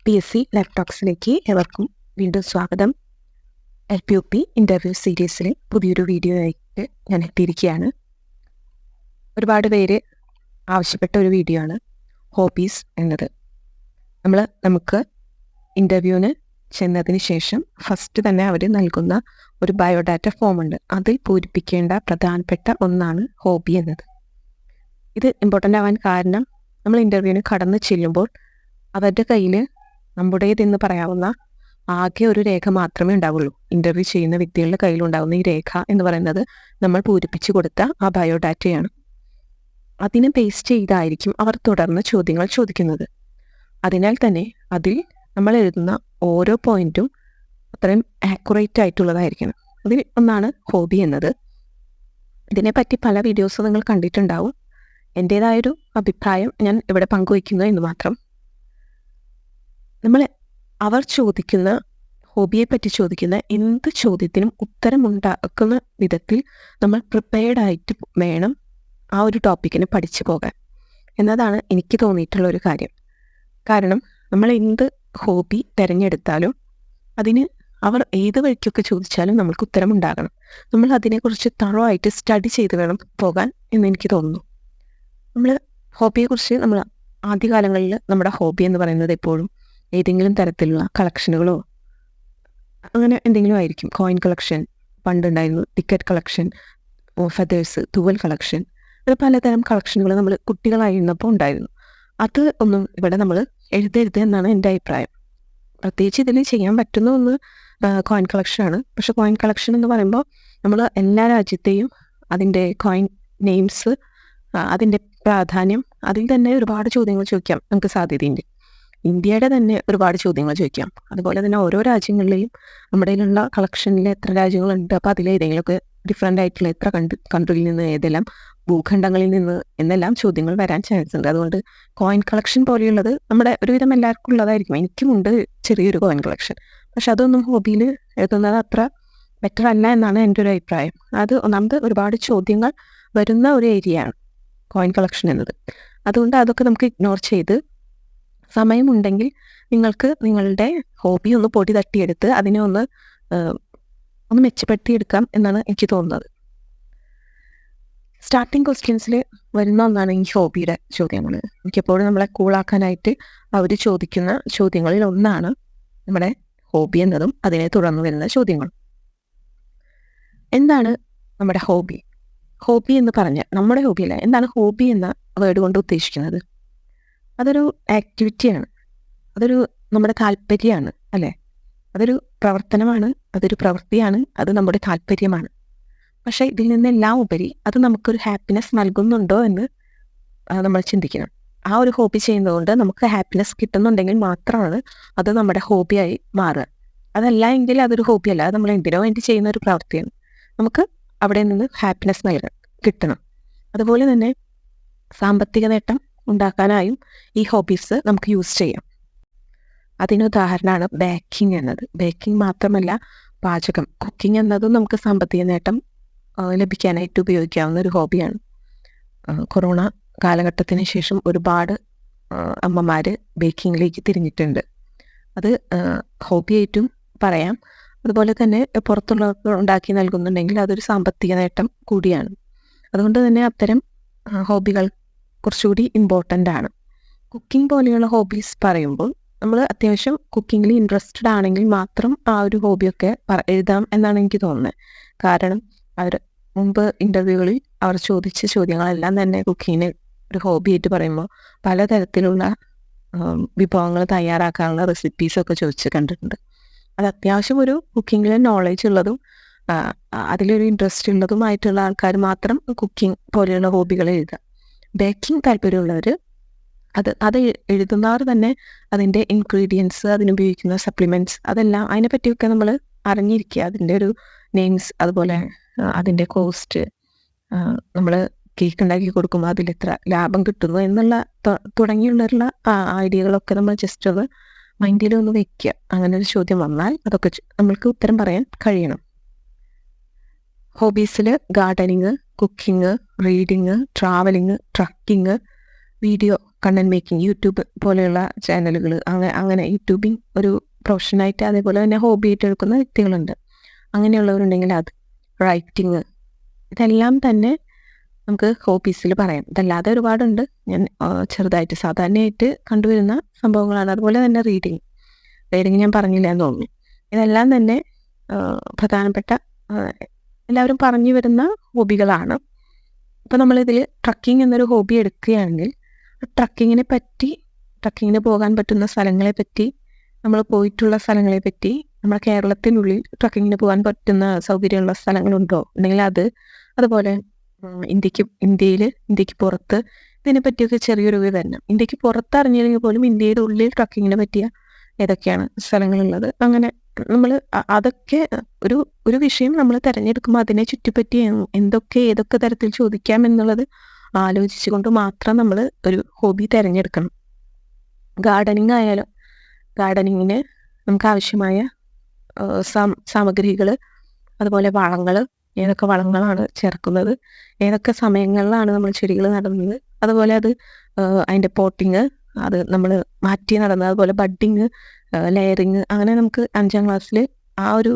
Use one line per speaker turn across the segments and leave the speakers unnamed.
PSC ലാപ്ടോക്സിലേക്ക് ഏവർക്കും വീണ്ടും സ്വാഗതം. LPUP ഇൻ്റർവ്യൂ സീരീസിലെ പുതിയൊരു വീഡിയോ ആയിട്ട് ഞാൻ എത്തിയിരിക്കുകയാണ്. ഒരുപാട് പേര് ആവശ്യപ്പെട്ട ഒരു വീഡിയോ ആണ് ഹോബീസ് എന്നത്. നമുക്ക് ഇൻ്റർവ്യൂവിന് ചെന്നതിന് ശേഷം ഫസ്റ്റ് തന്നെ അവർ നൽകുന്ന ഒരു ബയോഡാറ്റ ഫോമുണ്ട്. അതിൽ പൂരിപ്പിക്കേണ്ട പ്രധാനപ്പെട്ട ഒന്നാണ് ഹോബി എന്നത്. ഇത് ഇമ്പോർട്ടൻ്റ് ആവാൻ കാരണം നമ്മൾ ഇൻ്റർവ്യൂവിന് കടന്നു ചെല്ലുമ്പോൾ അവരുടെ കയ്യിൽ നമ്മുടേതെന്ന് പറയാവുന്ന ആകെ ഒരു രേഖ മാത്രമേ ഉണ്ടാവുള്ളൂ. ഇൻ്റർവ്യൂ ചെയ്യുന്ന വ്യക്തികളുടെ കയ്യിലുണ്ടാകുന്ന ഈ രേഖ എന്ന് പറയുന്നത് നമ്മൾ പൂരിപ്പിച്ചു കൊടുത്ത ആ ബയോഡാറ്റയാണ്. അതിനെ ബേസ് ചെയ്തായിരിക്കും അവർ തുടർന്ന് ചോദ്യങ്ങൾ ചോദിക്കുന്നത്. അതിനാൽ തന്നെ അതിൽ നമ്മൾ എഴുതുന്ന ഓരോ പോയിന്റും അത്രയും ആക്യുറേറ്റ് ആയിട്ടുള്ളതായിരിക്കണം. അതിൽ ഒന്നാണ് ഹോബി എന്നത്. ഇതിനെപ്പറ്റി പല വീഡിയോസ് നിങ്ങൾ കണ്ടിട്ടുണ്ടാവും. എൻ്റേതായൊരു അഭിപ്രായം ഞാൻ ഇവിടെ പങ്കുവയ്ക്കുന്നു എന്ന് മാത്രം. അവർ ചോദിക്കുന്ന ഹോബിയെ പറ്റി ചോദിക്കുന്ന എന്ത് ചോദ്യത്തിനും ഉത്തരമുണ്ടാക്കുന്ന വിധത്തിൽ നമ്മൾ പ്രിപ്പയർഡ് ആയിട്ട് വേണം ആ ഒരു ടോപ്പിക്കിന് പഠിച്ചു പോകാൻ എന്നതാണ് എനിക്ക് തോന്നിയിട്ടുള്ള ഒരു കാര്യം. കാരണം നമ്മൾ എന്ത് ഹോബി തിരഞ്ഞെടുത്താലും അതിന് അവർ ഏത് വഴിക്കൊക്കെ ചോദിച്ചാലും നമ്മൾക്ക് ഉത്തരമുണ്ടാകണം. നമ്മൾ അതിനെക്കുറിച്ച് തറവായിട്ട് സ്റ്റഡി ചെയ്ത് വേണം പോകാൻ എന്ന് എനിക്ക് തോന്നുന്നു. ഹോബിയെക്കുറിച്ച് നമ്മൾ ആദ്യകാലങ്ങളിൽ നമ്മുടെ ഹോബി എന്ന് പറയുന്നത് എപ്പോഴും ഏതെങ്കിലും തരത്തിലുള്ള കളക്ഷനുകളോ അങ്ങനെ എന്തെങ്കിലും ആയിരിക്കും. കോയിൻ കളക്ഷൻ പണ്ടുണ്ടായിരുന്നു, ടിക്കറ്റ് കളക്ഷൻ, ഫെദേഴ്സ്, തൂവൽ കളക്ഷൻ, അത് പലതരം കളക്ഷനുകൾ നമ്മൾ കുട്ടികളായിരുന്നപ്പോൾ ഉണ്ടായിരുന്നു. അത് ഒന്നും ഇവിടെ നമ്മൾ എഴുതരുത് എന്നാണ് എൻ്റെ അഭിപ്രായം. പ്രത്യേകിച്ച് ഇതിൽ ചെയ്യാൻ പറ്റുന്ന ഒന്ന് കോയിൻ കളക്ഷനാണ്. പക്ഷെ കോയിൻ കളക്ഷൻ എന്ന് പറയുമ്പോൾ നമ്മൾ എല്ലാ രാജ്യത്തെയും അതിൻ്റെ കോയിൻ നെയിംസ്, അതിൻ്റെ പ്രാധാന്യം, അതിൽ തന്നെ ഒരുപാട് ചോദ്യങ്ങൾ ചോദിക്കാം നമുക്ക് സാധ്യതയുണ്ട്. ഇന്ത്യയുടെ തന്നെ ഒരുപാട് ചോദ്യങ്ങൾ ചോദിക്കാം. അതുപോലെ തന്നെ ഓരോ രാജ്യങ്ങളിലെയും നമ്മുടെ കയ്യിലുള്ള കളക്ഷനിൽ എത്ര രാജ്യങ്ങളുണ്ട്, അപ്പോൾ അതിലേതെങ്കിലുമൊക്കെ ഡിഫറെൻ്റ് ആയിട്ടുള്ള എത്ര കൺട്രിയിൽ നിന്ന്, ഏതെല്ലാം ഭൂഖണ്ഡങ്ങളിൽ നിന്ന് എന്നെല്ലാം ചോദ്യങ്ങൾ വരാൻ ചാൻസ് ഉണ്ട്. അതുകൊണ്ട് കോയിൻ കളക്ഷൻ പോലെയുള്ളത് നമ്മുടെ ഒരുവിധം എല്ലാവർക്കും ഉള്ളതായിരിക്കും. എനിക്കുമുണ്ട് ചെറിയൊരു കോയിൻ കളക്ഷൻ. പക്ഷെ അതൊന്നും ഹോബിയിൽ എഴുതുന്നത് അത്ര ബെറ്റർ അല്ല എന്നാണ് എൻ്റെ ഒരു അഭിപ്രായം. അത് ഒന്നാമത് ഒരുപാട് ചോദ്യങ്ങൾ വരുന്ന ഒരു ഏരിയയാണ് കോയിൻ കളക്ഷൻ എന്നത്. അതുകൊണ്ട് അതൊക്കെ നമുക്ക് ഇഗ്നോർ ചെയ്ത് സമയമുണ്ടെങ്കിൽ നിങ്ങൾക്ക് നിങ്ങളുടെ ഹോബി ഒന്ന് പൊടി തട്ടിയെടുത്ത് അതിനെ ഒന്ന് മെച്ചപ്പെടുത്തിയെടുക്കാം എന്നാണ് എനിക്ക് തോന്നുന്നത്. സ്റ്റാർട്ടിങ് ക്വസ്റ്റ്യൻസിൽ വരുന്ന ഒന്നാണ് ഈ ഹോബിയുടെ ചോദ്യങ്ങൾ. മിക്കപ്പോഴും നമ്മളെ കൂളാക്കാനായിട്ട് അവർ ചോദിക്കുന്ന ചോദ്യങ്ങളിൽ ഒന്നാണ് നമ്മുടെ ഹോബി എന്നതും അതിനെ തുടർന്ന് വരുന്ന ചോദ്യങ്ങൾ. എന്താണ് നമ്മുടെ ഹോബി? ഹോബി എന്ന് പറഞ്ഞാൽ നമ്മുടെ ഹോബിയല്ല, എന്താണ് ഹോബി എന്ന വേർഡ് കൊണ്ട് ഉദ്ദേശിക്കുന്നത്? അതൊരു ആക്ടിവിറ്റിയാണ്, അതൊരു നമ്മുടെ താല്പര്യമാണ്, അല്ലേ? അതൊരു പ്രവർത്തനമാണ്, അതൊരു പ്രവൃത്തിയാണ്, അത് നമ്മുടെ താല്പര്യമാണ്. പക്ഷേ ഇതിൽ നിന്നെല്ലാം ഉപരി അത് നമുക്കൊരു ഹാപ്പിനെസ് നൽകുന്നുണ്ടോ എന്ന് നമ്മൾ ചിന്തിക്കണം. ആ ഒരു ഹോബി ചെയ്യുന്നതുകൊണ്ട് നമുക്ക് ഹാപ്പിനെസ് കിട്ടുന്നുണ്ടെങ്കിൽ മാത്രമാണ് അത് നമ്മുടെ ഹോബിയായി മാറുക. അതല്ല എങ്കിൽ അതൊരു ഹോബിയല്ല, അത് നമ്മൾ എന്തിനോ വേണ്ടി ചെയ്യുന്ന ഒരു പ്രവൃത്തിയാണ്. നമുക്ക് അവിടെ നിന്ന് ഹാപ്പിനെസ് കിട്ടണം. അതുപോലെ തന്നെ സാമ്പത്തിക നേട്ടം ഉണ്ടാക്കാനായും ഈ ഹോബീസ് നമുക്ക് യൂസ് ചെയ്യാം. അതിനുദാഹരണമാണ് ബേക്കിംഗ് എന്നത്. ബേക്കിംഗ് മാത്രമല്ല, പാചകം, കുക്കിംഗ് എന്നതും നമുക്ക് സാമ്പത്തിക നേട്ടം ലഭിക്കാനായിട്ട് ഉപയോഗിക്കാവുന്ന ഒരു ഹോബിയാണ്. കൊറോണ കാലഘട്ടത്തിന് ശേഷം ഒരുപാട് അമ്മമാർ ബേക്കിങ്ങിലേക്ക് തിരിഞ്ഞിട്ടുണ്ട്. അത് ഹോബിയായിട്ടും പറയാം. അതുപോലെ തന്നെ പുറത്തുള്ളവർക്ക് ഉണ്ടാക്കി നൽകുന്നുണ്ടെങ്കിൽ അതൊരു സാമ്പത്തിക നേട്ടം കൂടിയാണ്. അതുകൊണ്ട് തന്നെ അത്തരം ഹോബികൾ കുറച്ചുകൂടി ഇമ്പോർട്ടൻ്റ് ആണ്. കുക്കിംഗ് പോലെയുള്ള ഹോബീസ് പറയുമ്പോൾ നമ്മൾ അത്യാവശ്യം കുക്കിങ്ങിൽ ഇൻട്രസ്റ്റഡ് ആണെങ്കിൽ മാത്രം ആ ഒരു ഹോബിയൊക്കെ എഴുതാം എന്നാണ് എനിക്ക് തോന്നുന്നത്. കാരണം അവർ മുമ്പ് ഇൻ്റർവ്യൂകളിൽ അവർ ചോദിച്ച ചോദ്യങ്ങളെല്ലാം തന്നെ കുക്കിങ്ങിന് ഒരു ഹോബിയായിട്ട് പറയുമ്പോൾ പലതരത്തിലുള്ള വിഭവങ്ങൾ തയ്യാറാക്കാനുള്ള റെസിപ്പീസൊക്കെ ചോദിച്ച് കണ്ടിട്ടുണ്ട്. അത് അത്യാവശ്യം ഒരു കുക്കിങ്ങിൽ നോളേജ് ഉള്ളതും അതിലൊരു ഇൻട്രസ്റ്റ് ഉള്ളതുമായിട്ടുള്ള ആൾക്കാർ മാത്രം കുക്കിംഗ് പോലെയുള്ള ഹോബികൾ എഴുതുക. ബേക്കിംഗ് താല്പര്യമുള്ളവർ അത് എഴുതുന്നവർ തന്നെ അതിൻ്റെ ഇൻഗ്രീഡിയൻസ്, അതിനുപയോഗിക്കുന്ന സപ്ലിമെൻറ്റ്സ്, അതെല്ലാം അതിനെപ്പറ്റിയൊക്കെ നമ്മൾ അറിഞ്ഞിരിക്കുക. അതിൻ്റെ ഒരു നെയിംസ്, അതുപോലെ അതിൻ്റെ കോസ്റ്റ്, നമ്മൾ കേക്ക് ഉണ്ടാക്കി കൊടുക്കുമ്പോൾ അതിലെത്ര ലാഭം കിട്ടുന്നു എന്നുള്ള തുടങ്ങിയുള്ള ഐഡിയകളൊക്കെ നമ്മൾ ജസ്റ്റ് ഒന്ന് മൈൻഡിലൊന്ന് വയ്ക്കുക. അങ്ങനെ ഒരു ചോദ്യം വന്നാൽ അതൊക്കെ നമ്മൾക്ക് ഉത്തരം പറയാൻ കഴിയണം. ഹോബീസിൽ gardening, cooking, reading, travelling, trekking, video content making, YouTube പോലെയുള്ള ചാനലുകൾ, അങ്ങനെ യൂട്യൂബിങ് ഒരു പ്രൊഫഷനായിട്ട് അതേപോലെ തന്നെ ഹോബി ആയിട്ട് എടുക്കുന്ന വ്യക്തികളുണ്ട്. അങ്ങനെയുള്ളവരുണ്ടെങ്കിൽ അത്, റൈറ്റിങ്, ഇതെല്ലാം തന്നെ നമുക്ക് ഹോബീസിൽ പറയാം. ഇതല്ലാതെ ഒരുപാടുണ്ട്. ഞാൻ ചെറുതായിട്ട് സാധാരണയായിട്ട് കണ്ടുവരുന്ന സംഭവങ്ങളാണ്. അതുപോലെ തന്നെ റീഡിങ് ഞാൻ പറഞ്ഞില്ല എന്ന് തോന്നുന്നു. ഇതെല്ലാം തന്നെ പ്രധാനപ്പെട്ട എല്ലാവരും പറഞ്ഞു വരുന്ന ഹോബികളാണ്. ഇപ്പോൾ നമ്മളിതിൽ ട്രക്കിംഗ് എന്നൊരു ഹോബി എടുക്കുകയാണെങ്കിൽ ട്രക്കിങ്ങിന് പോകാൻ പറ്റുന്ന സ്ഥലങ്ങളെ പറ്റി, നമ്മൾ പോയിട്ടുള്ള സ്ഥലങ്ങളെ പറ്റി, നമ്മുടെ കേരളത്തിനുള്ളിൽ ട്രക്കിങ്ങിന് പോകാൻ പറ്റുന്ന സൗകര്യമുള്ള സ്ഥലങ്ങളുണ്ടോ ഉണ്ടെങ്കിൽ അതുപോലെ ഇന്ത്യക്ക് പുറത്ത് ഇതിനെപ്പറ്റിയൊക്കെ ചെറിയൊരു വിവരണം. ഇന്ത്യക്ക് പുറത്ത് അറിഞ്ഞില്ലെങ്കിൽ പോലും ഇന്ത്യയുടെ ഉള്ളിൽ ട്രക്കിങ്ങിന് പറ്റിയ ഏതൊക്കെയാണ് സ്ഥലങ്ങളുള്ളത്, അങ്ങനെ നമ്മൾ അതൊക്കെ ഒരു വിഷയം നമ്മൾ തിരഞ്ഞെടുക്കുമ്പോൾ അതിനെ ചുറ്റിപ്പറ്റി ഏതൊക്കെ തരത്തിൽ ചോദിക്കാം എന്നുള്ളത് ആലോചിച്ചുകൊണ്ട് മാത്രം നമ്മൾ ഒരു ഹോബി തിരഞ്ഞെടുക്കണം. ഗാർഡനിങ് ആയാലും ഗാർഡനിങ്ങിന് നമുക്ക് ആവശ്യമായ സാമഗ്രികൾ, അതുപോലെ വളങ്ങൾ, ഏതൊക്കെ വളങ്ങളാണ് ചേർക്കുന്നത്, ഏതൊക്കെ സമയങ്ങളിലാണ് നമ്മൾ ചെടികൾ നടുന്നത്, അതുപോലെ അതിൻ്റെ പോട്ടിങ്, അത് നമ്മൾ മാറ്റി നടുന്നത്, അതുപോലെ ബഡ്ഡിങ്, ലെയറിങ്, അങ്ങനെ നമുക്ക് 5ാം ക്ലാസ്സിൽ ആ ഒരു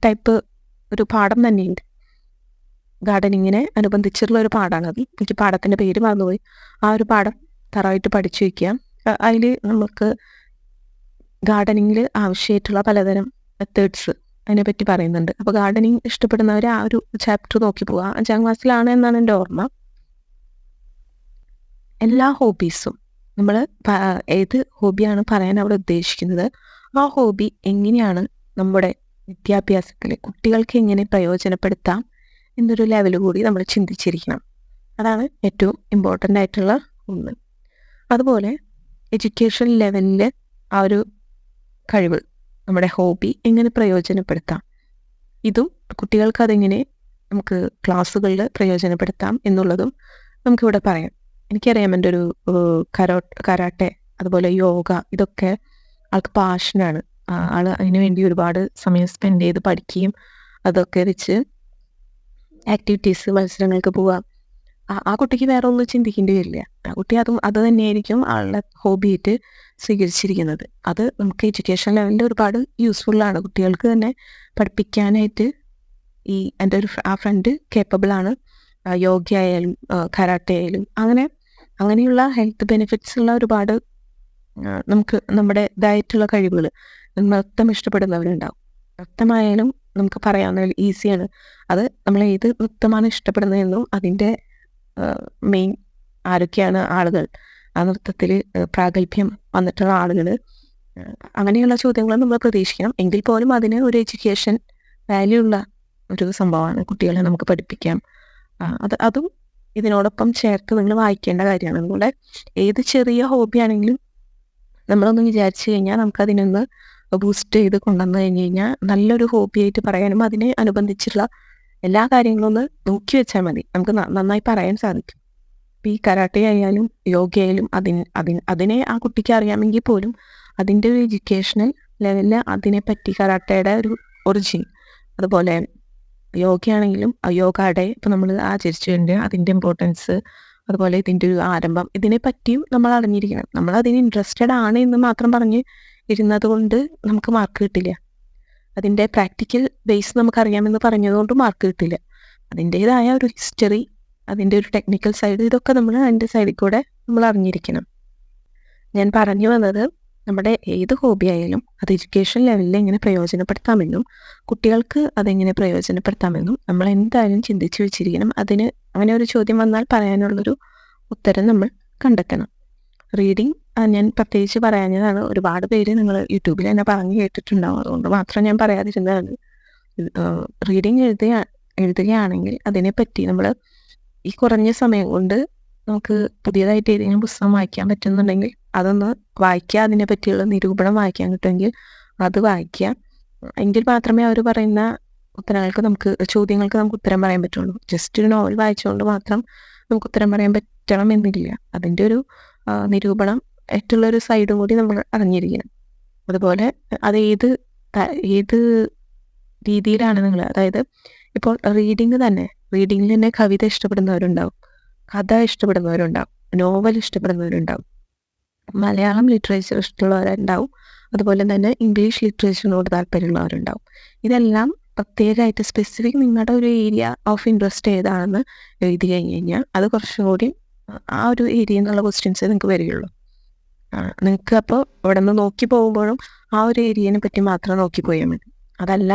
ടൈപ്പ് ഒരു പാഠം തന്നെയുണ്ട്. ഗാർഡനിങ്ങിനെ അനുബന്ധിച്ചിട്ടുള്ള ഒരു പാഠമാണത്. എനിക്ക് പാഠത്തിൻ്റെ പേര് മറന്നുപോയി. ആ ഒരു പാഠം തറവായിട്ട് പഠിച്ചു വയ്ക്കുക. അതിൽ നമുക്ക് ഗാർഡനിങ്ങിൽ ആവശ്യമായിട്ടുള്ള പലതരം മെത്തേഡ്സ് അതിനെപ്പറ്റി പറയുന്നുണ്ട്. അപ്പോൾ ഗാർഡനിങ് ഇഷ്ടപ്പെടുന്നവർ ആ ഒരു ചാപ്റ്റർ നോക്കി പോവുക. 5ാം ക്ലാസ്സിലാണ് എന്നാണ് എൻ്റെ ഓർമ്മ. എല്ലാ ഹോബീസും നമ്മൾ ഏത് ഹോബിയാണ് പറയാൻ അവിടെ ഉദ്ദേശിക്കുന്നത്, ആ ഹോബി എങ്ങനെയാണ് നമ്മുടെ വിദ്യാഭ്യാസത്തിൽ കുട്ടികൾക്ക് എങ്ങനെ പ്രയോജനപ്പെടുത്താം എന്നൊരു ലെവൽ കൂടി നമ്മൾ ചിന്തിച്ചിരിക്കണം. അതാണ് ഏറ്റവും ഇമ്പോർട്ടൻ്റ് ആയിട്ടുള്ള ഒന്ന്. അതുപോലെ എഡ്യൂക്കേഷൻ ലെവലിൽ ആ ഒരു കഴിവ്, നമ്മുടെ ഹോബി എങ്ങനെ പ്രയോജനപ്പെടുത്താം, ഇതും കുട്ടികൾക്ക് അതെങ്ങനെ നമുക്ക് ക്ലാസ്സുകളിൽ പ്രയോജനപ്പെടുത്താം എന്നുള്ളതും നമുക്കിവിടെ പറയാം. എനിക്കറിയാം എൻ്റെ ഒരു കരാട്ടെ, അതുപോലെ യോഗ, ഇതൊക്കെ ആൾക്ക് പാഷനാണ്. ആൾ അതിനു വേണ്ടി ഒരുപാട് സമയം സ്പെൻഡ് ചെയ്ത് പഠിക്കുകയും അതൊക്കെ വെച്ച് ആക്ടിവിറ്റീസ്, മത്സരങ്ങൾക്ക് പോവാം. ആ കുട്ടിക്ക് വേറെ ഒന്നും ചിന്തിക്കേണ്ടി വരില്ല. ആ കുട്ടി അത് തന്നെയായിരിക്കും ആളുടെ ഹോബിയായിട്ട് സ്വീകരിച്ചിരിക്കുന്നത്. അത് നമുക്ക് എഡ്യൂക്കേഷൻ ലെവലിൽ ഒരുപാട് യൂസ്ഫുള്ളാണ്. കുട്ടികൾക്ക് തന്നെ പഠിപ്പിക്കാനായിട്ട് എൻ്റെ ആ ഫ്രണ്ട് കേപ്പബിളാണ്. യോഗ ആയാലും കരാട്ടെ ആയാലും അങ്ങനെയുള്ള ഹെൽത്ത് ബെനിഫിറ്റ്സ് ഉള്ള ഒരുപാട് നമുക്ക് നമ്മുടെ ഇതായിട്ടുള്ള കഴിവുകൾ. നൃത്തം ഇഷ്ടപ്പെടുന്നവരുണ്ടാവും. നൃത്തമായാലും നമുക്ക് പറയാവുന്ന ഈസിയാണ്. അത് നമ്മൾ ഏത് നൃത്തമാണ് ഇഷ്ടപ്പെടുന്നതെന്നും അതിൻ്റെ മെയിൻ ആരൊക്കെയാണ് ആളുകൾ, ആ നൃത്തത്തിൽ പ്രാഗൽഭ്യം വന്നിട്ടുള്ള ആളുകൾ, അങ്ങനെയുള്ള ചോദ്യങ്ങൾ നമ്മൾ പ്രതീക്ഷിക്കണം. എങ്കിൽ പോലും അതിന് ഒരു എഡ്യൂക്കേഷൻ വാല്യൂ ഉള്ള ഒരു സംഭവമാണ്. കുട്ടികളെ നമുക്ക് പഠിപ്പിക്കാം. അതും ഇതിനോടൊപ്പം ചേർത്ത് നിങ്ങൾ വായിക്കേണ്ട കാര്യമാണ്. അതുപോലെ ഏത് ചെറിയ ഹോബി ആണെങ്കിലും നമ്മളൊന്ന് വിചാരിച്ചു കഴിഞ്ഞാൽ നമുക്കതിനൊന്ന് ബൂസ്റ്റ് ചെയ്ത് കൊണ്ടുവന്നു കഴിഞ്ഞ് കഴിഞ്ഞാൽ നല്ലൊരു ഹോബിയായിട്ട് പറയാനും അതിനെ അനുബന്ധിച്ചുള്ള എല്ലാ കാര്യങ്ങളും ഒന്ന് നോക്കി വെച്ചാൽ മതി, നമുക്ക് നന്നായി പറയാൻ സാധിക്കും. ഇപ്പം ഈ കരാട്ടെ ആയാലും യോഗ ആയാലും അതിനെ ആ കുട്ടിക്ക് അറിയാമെങ്കിൽ പോലും അതിൻ്റെ ഒരു എഡ്യൂക്കേഷണൽ ലെവലിൽ അതിനെപ്പറ്റി കരാട്ടയുടെ ഒരു ഒറിജിൻ, അതുപോലെ യോഗയാണെങ്കിലും യോഗ ഡേ ഇപ്പോൾ നമ്മൾ ആചരിച്ചുകൊണ്ട് അതിൻ്റെ ഇമ്പോർട്ടൻസ്, അതുപോലെ ഇതിൻ്റെ ഒരു ആരംഭം, ഇതിനെ പറ്റിയും നമ്മൾ അറിഞ്ഞിരിക്കണം. നമ്മൾ അതിന് ഇൻട്രസ്റ്റഡ് ആണ് എന്ന് മാത്രം പറഞ്ഞ് ഇരുന്നത് കൊണ്ട് നമുക്ക് മാർക്ക് കിട്ടില്ല. അതിൻ്റെ പ്രാക്ടിക്കൽ ബേസ് നമുക്കറിയാമെന്ന് പറഞ്ഞതുകൊണ്ട് മാർക്ക് കിട്ടില്ല. അതിൻ്റേതായ ഒരു ഹിസ്റ്ററി, അതിൻ്റെ ഒരു ടെക്നിക്കൽ സൈഡ്, ഇതൊക്കെ നമ്മൾ അതിൻ്റെ സൈഡിൽ കൂടെ നമ്മൾ അറിഞ്ഞിരിക്കണം. ഞാൻ പറഞ്ഞു വന്നത് നമ്മുടെ ഏത് ഹോബി ആയാലും അത് എഡ്യൂക്കേഷൻ ലെവലിൽ എങ്ങനെ പ്രയോജനപ്പെടുത്താമെന്നും കുട്ടികൾക്ക് അതെങ്ങനെ പ്രയോജനപ്പെടുത്താമെന്നും നമ്മൾ എന്തായാലും ചിന്തിച്ചു വെച്ചിരിക്കണം. അതിന് അങ്ങനെ ഒരു ചോദ്യം വന്നാൽ പറയാനുള്ളൊരു ഉത്തരം നമ്മൾ കണ്ടെത്തണം. റീഡിങ് ഞാൻ പ്രത്യേകിച്ച് പറയാഞ്ഞതാണ്. ഒരുപാട് പേര് നിങ്ങൾ യൂട്യൂബിൽ തന്നെ പറഞ്ഞു കേട്ടിട്ടുണ്ടാവും, അതുകൊണ്ട് മാത്രം ഞാൻ പറയാതിരുന്നതാണ്. റീഡിങ് എഴുതുകയാണെങ്കിൽ അതിനെപ്പറ്റി നമ്മൾ ഈ കുറഞ്ഞ സമയം കൊണ്ട് നമുക്ക് പുതിയതായിട്ട് ഏതെങ്കിലും പുസ്തകം വായിക്കാൻ പറ്റുന്നുണ്ടെങ്കിൽ അതൊന്ന് വായിക്കുക. അതിനെ പറ്റിയുള്ള നിരൂപണം വായിക്കാൻ കിട്ടുമെങ്കിൽ അത് വായിക്കുക. എങ്കിൽ മാത്രമേ അവർ പറയുന്ന ചോദ്യങ്ങൾക്ക് നമുക്ക് ഉത്തരം പറയാൻ പറ്റുള്ളൂ. ജസ്റ്റ് ഒരു നോവൽ വായിച്ചുകൊണ്ട് മാത്രം നമുക്ക് ഉത്തരം പറയാൻ പറ്റണം എന്നില്ല. അതിൻ്റെ ഒരു നിരൂപണം ആയിട്ടുള്ളൊരു സൈഡും കൂടി നമ്മൾ അറിഞ്ഞിരിക്കണം. അതുപോലെ അത് ഏത് രീതിയിലാണ് നിങ്ങൾ, അതായത് ഇപ്പോൾ റീഡിങ്ങിൽ തന്നെ കവിത ഇഷ്ടപ്പെടുന്നവരുണ്ടാവും, കഥ ഇഷ്ടപ്പെടുന്നവരുണ്ടാവും. നോവൽ ഇഷ്ടപ്പെടുന്നവരുണ്ടാവും, മലയാളം ലിറ്ററേച്ചർ ഇഷ്ടമുള്ളവരുണ്ടാവും, അതുപോലെ തന്നെ ഇംഗ്ലീഷ് ലിറ്ററേച്ചറിനോട് താല്പര്യമുള്ളവരുണ്ടാവും. ഇതെല്ലാം പ്രത്യേകമായിട്ട് സ്പെസിഫിക് നിങ്ങളുടെ ഒരു ഏരിയ ഓഫ് ഇൻട്രസ്റ്റ് ഏതാണെന്ന് എഴുതി കഴിഞ്ഞ് കഴിഞ്ഞാൽ അത് കുറച്ചും കൂടി ആ ഒരു ഏരിയ എന്നുള്ള ക്വസ്റ്റ്യൻസേ നിങ്ങൾക്ക് വരികയുള്ളൂ. നിങ്ങൾക്ക് അപ്പോൾ ഇവിടെ നിന്ന് നോക്കി പോകുമ്പോഴും ആ ഒരു ഏരിയനെ പറ്റി മാത്രം നോക്കി പോയാൽ മതി. അതല്ല,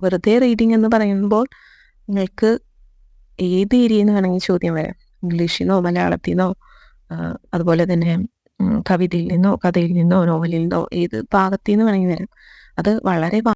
വെറുതെ റീഡിങ് എന്ന് പറയുമ്പോൾ നിങ്ങൾക്ക് ഏത് ഏരിയയിൽ നിന്ന് വേണമെങ്കിൽ ചോദ്യം വരാം. ഇംഗ്ലീഷിൽ നിന്നോ മലയാളത്തിൽ നിന്നോ അതുപോലെ തന്നെ കവിതയിൽ നിന്നോ കഥയിൽ നിന്നോ നോവലിൽ നിന്നോ ഏത് ഭാഗത്തു നിന്ന് വേണമെങ്കിൽ വരാം. അത് വളരെ